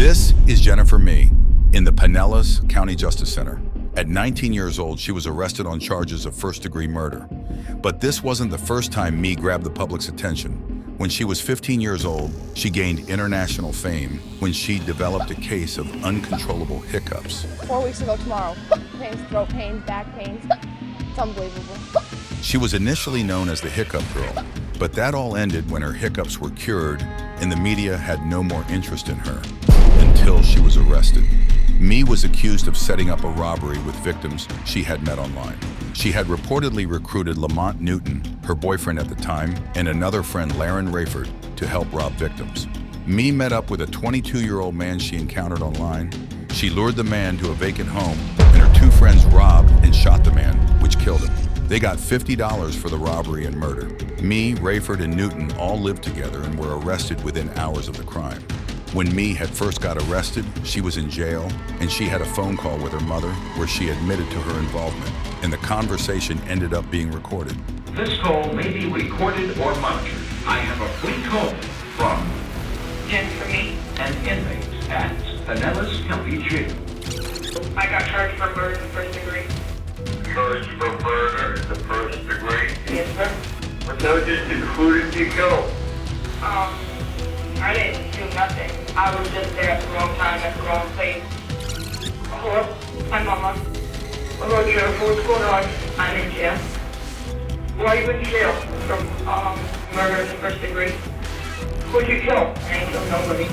This is Jennifer Mee in the Pinellas County Justice Center. At 19 years old, she was arrested on charges of first-degree murder. But this wasn't the first time Mee grabbed the public's attention. When she was 15 years old, she gained international fame when she developed a case of uncontrollable hiccups. 4 weeks ago tomorrow. Pains, throat pain, back pains. It's unbelievable. She was initially known as the Hiccup Girl, but that all ended when her hiccups were cured and the media had no more interest in her until she was arrested. Mee was accused of setting up a robbery with victims she had met online. She had reportedly recruited Lamont Newton, her boyfriend at the time, and another friend, Laren Rayford, to help rob victims. Mee met up with a 22-year-old man she encountered online. She lured the man to a vacant home, and her two friends robbed and shot the man, which killed him. They got $50 for the robbery and murder. Mee, Rayford, and Newton all lived together and were arrested within hours of the crime. When Mee had first got arrested, she was in jail, and she had a phone call with her mother where she admitted to her involvement, and the conversation ended up being recorded. This call may be recorded or monitored. I have a free call from Jennifer Mee. an inmate at Pinellas County Jail. I got charged for murder in the first degree. Charged for murder in the first degree? Yes, sir. What charges included you kill? I didn't do nothing. I was just there at the wrong time, at the wrong place. Hello? Hi, Mama. Hello, Jennifer. What's going on? I'm in jail. Why are you in jail? From, murder in the first degree. Who'd you kill? I ain't killed nobody.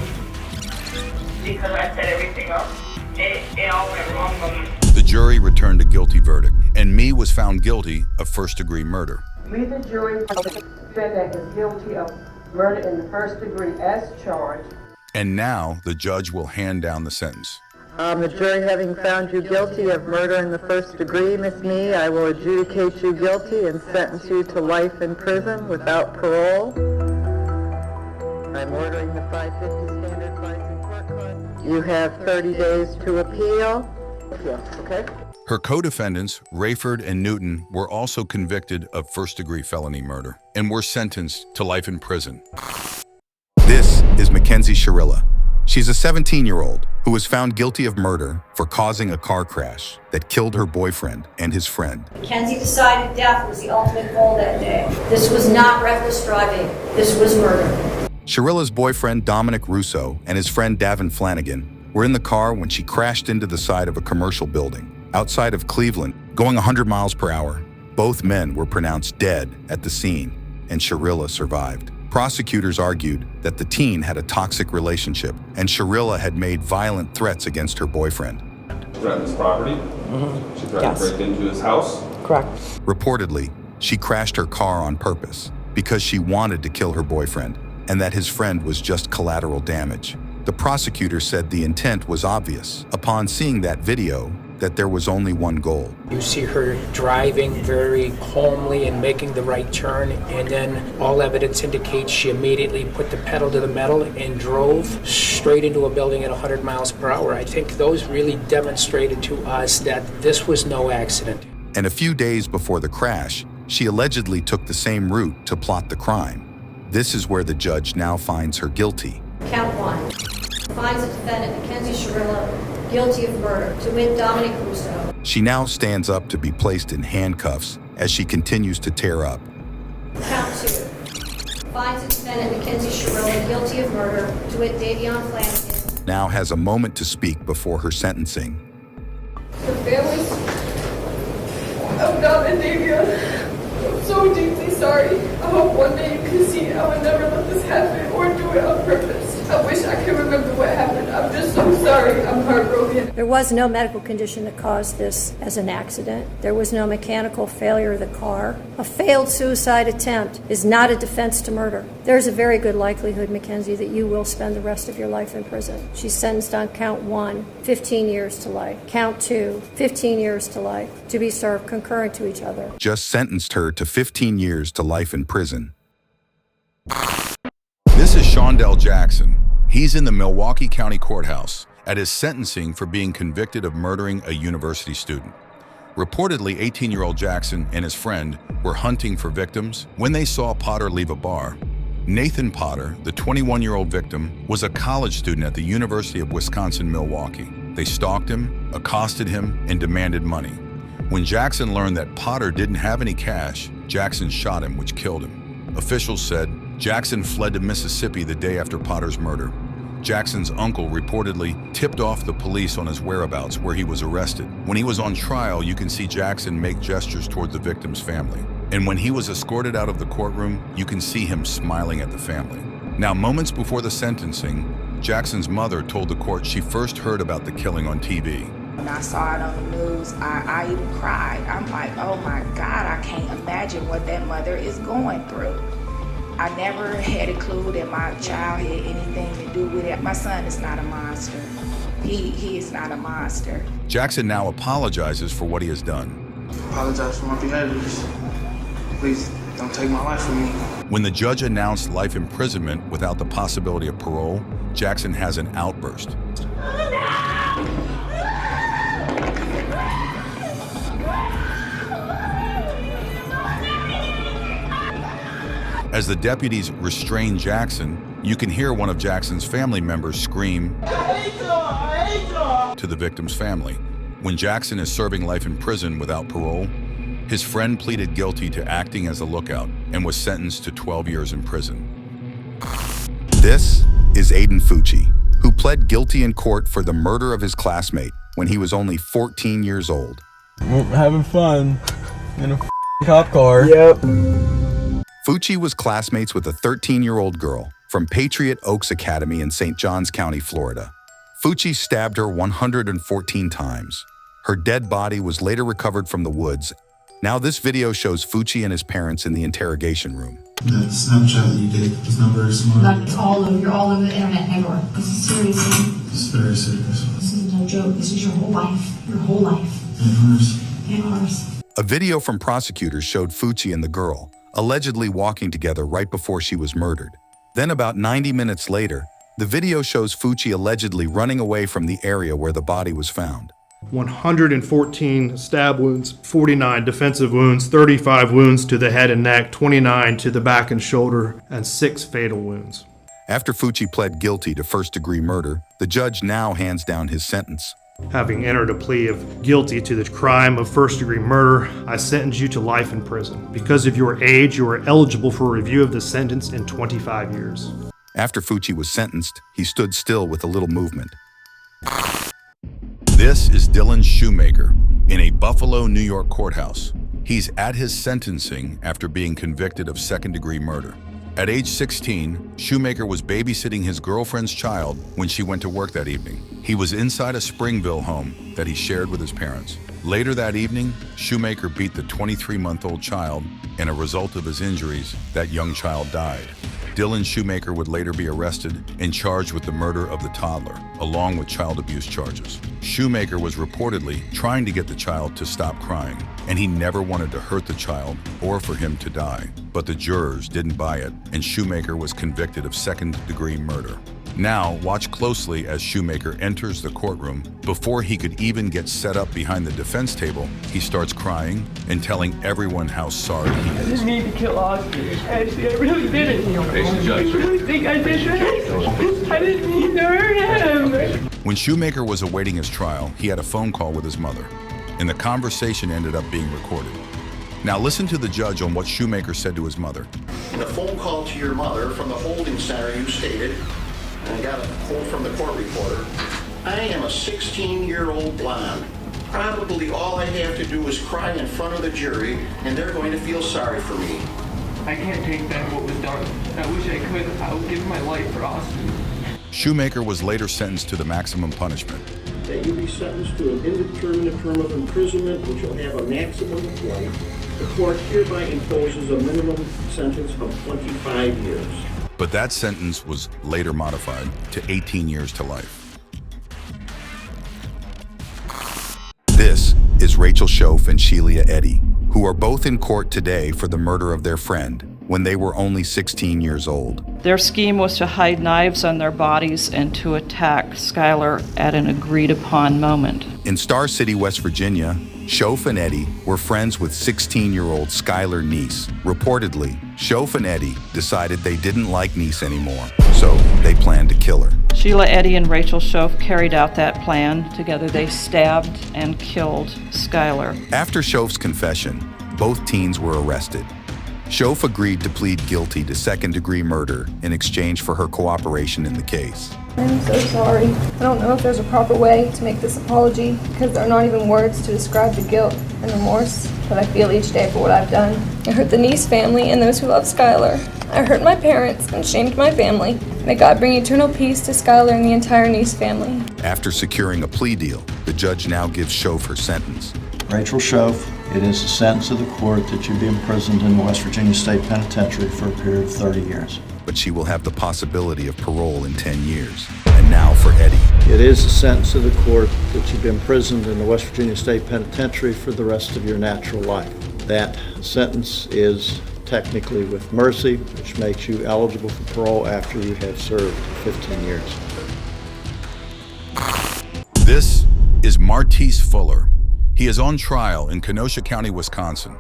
Because I set everything up. It all went wrong, Mama. The jury returned a guilty verdict, and Mee was found guilty of first-degree murder. We, the jury, defendant is guilty of murder in the first degree as charged. And now the judge will hand down the sentence. The jury having found you guilty of murder in the first degree, Miss Mee, I will adjudicate you guilty and sentence you to life in prison without parole. I'm ordering the 550 standard fines and court costs. You have 30 days to appeal. Okay? Her co-defendants, Rayford and Newton, were also convicted of first-degree felony murder and were sentenced to life in prison. This is Mackenzie Sharilla. She's a 17-year-old who was found guilty of murder for causing a car crash that killed her boyfriend and his friend. Mackenzie decided death was the ultimate goal that day. This was not reckless driving. This was murder. Sharilla's boyfriend, Dominic Russo, and his friend, Davin Flanagan, were in the car when she crashed into the side of a commercial building outside of Cleveland, going 100 miles per hour. Both men were pronounced dead at the scene, and Sharilla survived. Prosecutors argued that the teen had a toxic relationship, and Sharilla had made violent threats against her boyfriend. Threatened his property? Mm-hmm. She threatened to break into his house? Correct. Reportedly, she crashed her car on purpose because she wanted to kill her boyfriend, and that his friend was just collateral damage. The prosecutor said the intent was obvious upon seeing that video, that there was only one goal. You see her driving very calmly and making the right turn, and then all evidence indicates she immediately put the pedal to the metal and drove straight into a building at 100 miles per hour. I think those really demonstrated to us that this was no accident. And a few days before the crash, she allegedly took the same route to plot the crime. This is where the judge now finds her guilty. Count one. Finds the defendant, Mackenzie Sharilla, guilty of murder, to wit Dominic Russo. She now stands up to be placed in handcuffs as she continues to tear up. Count two. Finds the defendant, Mackenzie Sharilla, guilty of murder, to wit Davion Flanagan. Now has a moment to speak before her sentencing. The families of Dom and Davion, I'm so deeply sorry. I hope one day you can see I would never let this happen or do it on purpose. I wish I could remember what happened. I'm just so sorry. I'm heartbroken. There was no medical condition that caused this as an accident. There was no mechanical failure of the car. A failed suicide attempt is not a defense to murder. There's a very good likelihood, Mackenzie, that you will spend the rest of your life in prison. She's sentenced on count one, 15 years to life. Count two, 15 years to life, to be served concurrent to each other. Just sentenced her to 15 years to life in prison. This is Shondell Jackson. He's in the Milwaukee County Courthouse at his sentencing for being convicted of murdering a university student. Reportedly, 18-year-old Jackson and his friend were hunting for victims when they saw Potter leave a bar. Nathan Potter, the 21-year-old victim, was a college student at the University of Wisconsin-Milwaukee. They stalked him, accosted him, and demanded money. When Jackson learned that Potter didn't have any cash, Jackson shot him, which killed him. Officials said Jackson fled to Mississippi the day after Potter's murder. Jackson's uncle reportedly tipped off the police on his whereabouts, where he was arrested. When he was on trial, you can see Jackson make gestures toward the victim's family. And when he was escorted out of the courtroom, you can see him smiling at the family. Now, moments before the sentencing, Jackson's mother told the court she first heard about the killing on TV. When I saw it on the news, I even cried. I'm like, oh my God, I can't imagine what that mother is going through. I never had a clue that my child had anything to do with it. My son is not a monster. He is not a monster. Jackson now apologizes for what he has done. I apologize for my behaviors. Please don't take my life from me. When the judge announced life imprisonment without the possibility of parole, Jackson has an outburst. As the deputies restrain Jackson, you can hear one of Jackson's family members scream to the victim's family. When Jackson is serving life in prison without parole, his friend pleaded guilty to acting as a lookout and was sentenced to 12 years in prison. This is Aiden Fucci, who pled guilty in court for the murder of his classmate when he was only 14 years old. Having fun in a cop car. Yep. Fucci was classmates with a 13-year-old girl from Patriot Oaks Academy in St. Johns County, Florida. Fucci stabbed her 114 times. Her dead body was later recovered from the woods. Now this video shows Fucci and his parents in the interrogation room. That Snapchat that you did was not very smart. You're all over the internet everywhere. This is seriously. This is very serious. This is no joke. This is your whole life. Your whole life. And ours. And ours. A video from prosecutors showed Fucci and the girl allegedly walking together right before she was murdered. Then about 90 minutes later, the video shows Fucci allegedly running away from the area where the body was found. 114 stab wounds, 49 defensive wounds, 35 wounds to the head and neck, 29 to the back and shoulder, and 6 fatal wounds. After Fucci pled guilty to first-degree murder, the judge now hands down his sentence. Having entered a plea of guilty to the crime of first-degree murder, I sentence you to life in prison. Because of your age, you are eligible for review of the sentence in 25 years. After Fucci was sentenced, he stood still with a little movement. This is Dylan Shoemaker in a Buffalo, New York courthouse. He's at his sentencing after being convicted of second-degree murder. At age 16, Shoemaker was babysitting his girlfriend's child when she went to work that evening. He was inside a Springville home that he shared with his parents. Later that evening, Shoemaker beat the 23-month-old child, and a result of his injuries, that young child died. Dylan Shoemaker would later be arrested and charged with the murder of the toddler, along with child abuse charges. Shoemaker was reportedly trying to get the child to stop crying, and he never wanted to hurt the child or for him to die. But the jurors didn't buy it, and Shoemaker was convicted of second-degree murder. Now, watch closely as Shoemaker enters the courtroom. Before he could even get set up behind the defense table, he starts crying and telling everyone how sorry he is. I didn't mean to kill Oscar. Actually, I really didn't. I really think I did right. I didn't mean to hurt him. When Shoemaker was awaiting his trial, he had a phone call with his mother, and the conversation ended up being recorded. Now listen to the judge on what Shoemaker said to his mother. In a phone call to your mother from the holding center, you stated, and I got a quote from the court reporter, I am a 16-year-old blonde. Probably all I have to do is cry in front of the jury, and they're going to feel sorry for me. I can't take back what was done. I wish I could. I would give my life for Austin. Shoemaker was later sentenced to the maximum punishment. That you be sentenced to an indeterminate term of imprisonment, which will have a maximum of life. The court hereby imposes a minimum sentence of 25 years. But that sentence was later modified to 18 years to life. This is Rachel Schoaf and Shelia Eddy, who are both in court today for the murder of their friend when they were only 16 years old. Their scheme was to hide knives on their bodies and to attack Skylar at an agreed-upon moment. In Star City, West Virginia, Shof and Eddie were friends with 16-year-old Skylar Neese. Reportedly, Shof and Eddie decided they didn't like Neese anymore, so they planned to kill her. Sheila Eddy and Rachel Shof carried out that plan. Together they stabbed and killed Skylar. After Shof's confession, both teens were arrested. Shof agreed to plead guilty to second-degree murder in exchange for her cooperation in the case. I'm so sorry. I don't know if there's a proper way to make this apology because there are not even words to describe the guilt and remorse that I feel each day for what I've done. I hurt the Neese family and those who love Skylar. I hurt my parents and shamed my family. May God bring eternal peace to Skylar and the entire Neese family. After securing a plea deal, the judge now gives Shof her sentence. Rachel Shof, it is the sentence of the court that you be imprisoned in the West Virginia State Penitentiary for a period of 30 years. But she will have the possibility of parole in 10 years. And now for Eddie. It is the sentence of the court that you be imprisoned in the West Virginia State Penitentiary for the rest of your natural life. That sentence is technically with mercy, which makes you eligible for parole after you have served 15 years. This is Martise Fuller. He is on trial in Kenosha County, Wisconsin.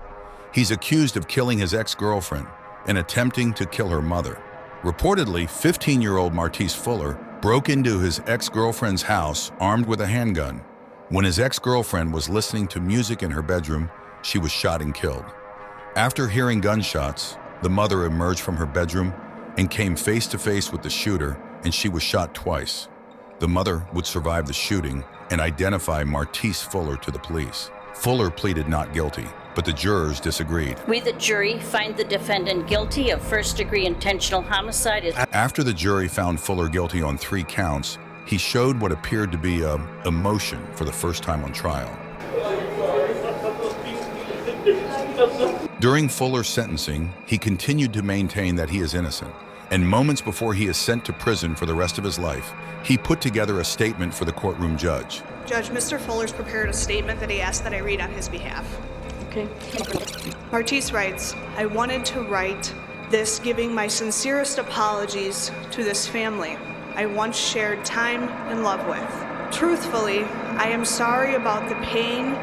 He's accused of killing his ex-girlfriend and attempting to kill her mother. Reportedly, 15-year-old Martise Fuller broke into his ex-girlfriend's house armed with a handgun. When his ex-girlfriend was listening to music in her bedroom, she was shot and killed. After hearing gunshots, the mother emerged from her bedroom and came face-to-face with the shooter, and she was shot twice. The mother would survive the shooting and identify Martise Fuller to the police. Fuller pleaded not guilty, but the jurors disagreed. We, the jury, find the defendant guilty of first-degree intentional homicide. After the jury found Fuller guilty on 3 counts, he showed what appeared to be emotion for the first time on trial. During Fuller's sentencing, he continued to maintain that he is innocent, and moments before he is sent to prison for the rest of his life, he put together a statement for the courtroom judge. Judge, Mr. Fuller's prepared a statement that he asked that I read on his behalf. Okay. Martise writes, I wanted to write this giving my sincerest apologies to this family I once shared time and love with. Truthfully, I am sorry about the pain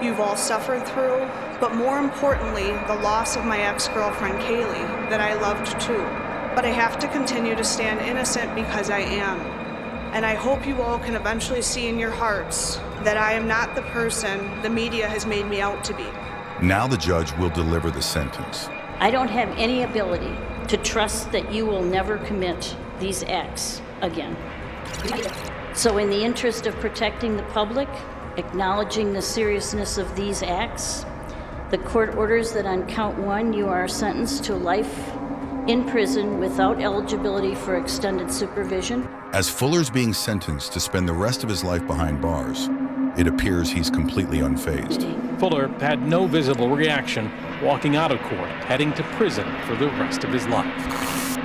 you've all suffered through, but more importantly, the loss of my ex-girlfriend Kaylee that I loved too. But I have to continue to stand innocent because I am. And I hope you all can eventually see in your hearts that I am not the person the media has made me out to be. Now the judge will deliver the sentence. I don't have any ability to trust that you will never commit these acts again. So in the interest of protecting the public, acknowledging the seriousness of these acts, the court orders that on count 1 you are sentenced to life in prison without eligibility for extended supervision. As Fuller's being sentenced to spend the rest of his life behind bars, it appears he's completely unfazed. Fuller had no visible reaction, walking out of court, heading to prison for the rest of his life.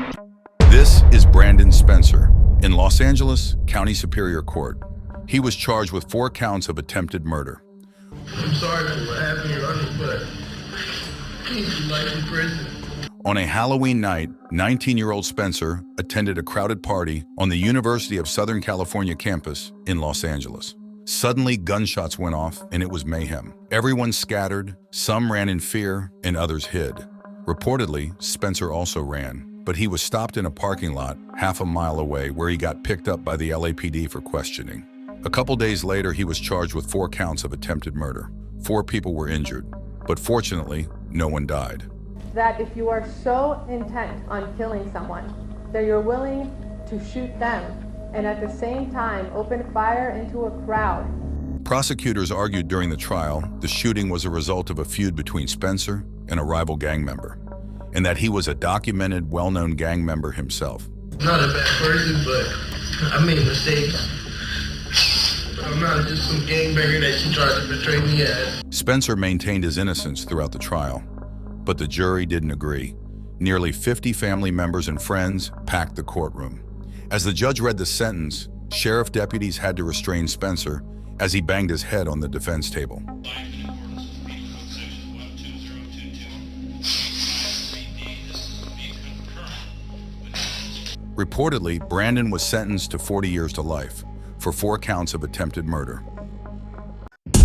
This is Brandon Spencer in Los Angeles County Superior Court. He was charged with 4 counts of attempted murder. I'm sorry for what happened to you, but he's life in prison. On a Halloween night, 19-year-old Spencer attended a crowded party on the University of Southern California campus in Los Angeles. Suddenly, gunshots went off and it was mayhem. Everyone scattered, some ran in fear and others hid. Reportedly, Spencer also ran, but he was stopped in a parking lot half a mile away where he got picked up by the LAPD for questioning. A couple days later, he was charged with 4 counts of attempted murder. 4 people were injured, but fortunately, no one died. That if you are so intent on killing someone that you're willing to shoot them and at the same time open fire into a crowd. Prosecutors argued during the trial the shooting was a result of a feud between Spencer and a rival gang member, and that he was a documented, well-known gang member himself. I'm not a bad person, but I made mistakes. But I'm not just some gangbanger that she tried to portray me as. Spencer maintained his innocence throughout the trial, but the jury didn't agree. Nearly 50 family members and friends packed the courtroom. As the judge read the sentence, sheriff deputies had to restrain Spencer as he banged his head on the defense table. Reportedly, Brandon was sentenced to 40 years to life for 4 counts of attempted murder.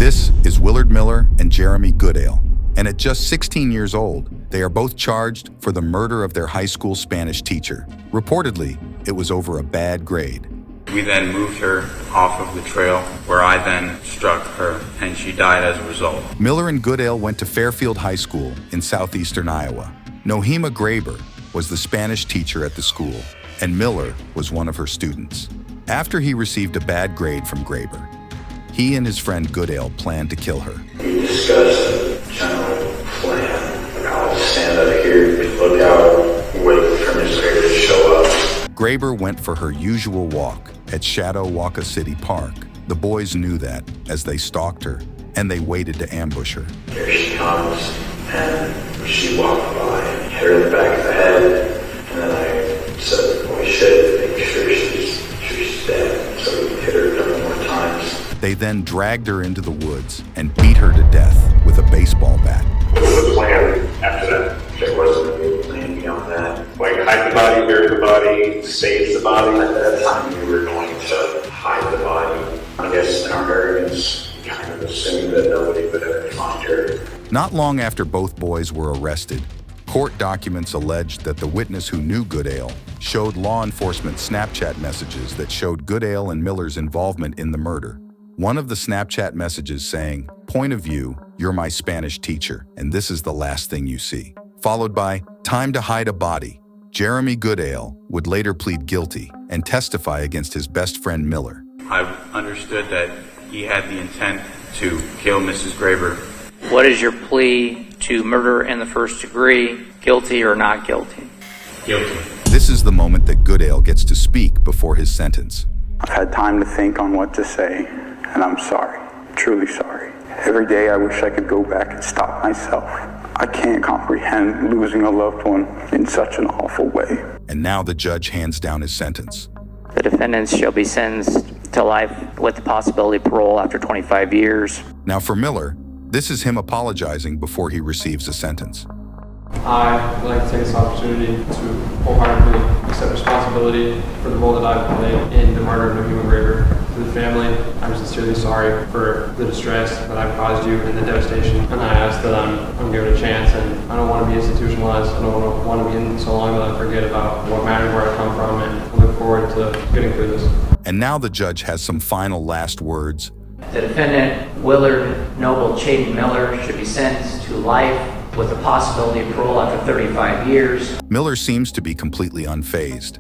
This is Willard Miller and Jeremy Goodale, and at just 16 years old, they are both charged for the murder of their high school Spanish teacher. Reportedly, it was over a bad grade. We then moved her off of the trail, where I then struck her, and she died as a result. Miller and Goodale went to Fairfield High School in southeastern Iowa. Nohema Graber was the Spanish teacher at the school, and Miller was one of her students. After he received a bad grade from Graber, he and his friend Goodale planned to kill her. We discussed a general plan. Like, I'll stand up here, look out, wait for Miss Graber to show up. Graber went for her usual walk at Shadow-Waka City Park. The boys knew that as they stalked her, and they waited to ambush her. Here she comes, and she walked by and hit her in the back of the head, and then I said, we should make sure she's dead. So we hit her a couple more times. They then dragged her into the woods and beat her to death with a baseball bat. What was the plan after that? There wasn't a plan beyond that. Like, hide the body, bury the body, save the body. At that time, we were going to hide the body. I guess in our arrogance, we kind of assumed that nobody would ever find her. Not long after both boys were arrested, court documents alleged that the witness who knew Goodale showed law enforcement Snapchat messages that showed Goodale and Miller's involvement in the murder. One of the Snapchat messages saying, "Point of view, you're my Spanish teacher, and this is the last thing you see." Followed by, "Time to hide a body." Jeremy Goodale would later plead guilty and testify against his best friend Miller. I understood that he had the intent to kill Mrs. Graber. What is your plea to murder in the first degree, guilty or not guilty? Guilty. This is the moment that Goodale gets to speak before his sentence. I've had time to think on what to say, and I'm sorry, truly sorry. Every day I wish I could go back and stop myself. I can't comprehend losing a loved one in such an awful way. And now the judge hands down his sentence. The defendants shall be sentenced to life with the possibility of parole after 25 years. Now for Miller, this is him apologizing before he receives a sentence. I'd like to take this opportunity to wholeheartedly accept responsibility for the role that I've played in the murder of Nohema Graber. To the family, I'm sincerely sorry for the distress that I've caused you and the devastation, and I ask that I'm given a chance, and I don't want to be institutionalized. I don't want to be in so long that I forget about what matters, where I come from, and I look forward to getting through this. And now the judge has some final last words. The defendant, Willard Noble Chaden Miller, should be sentenced to life with the possibility of parole after 35 years. Miller seems to be completely unfazed.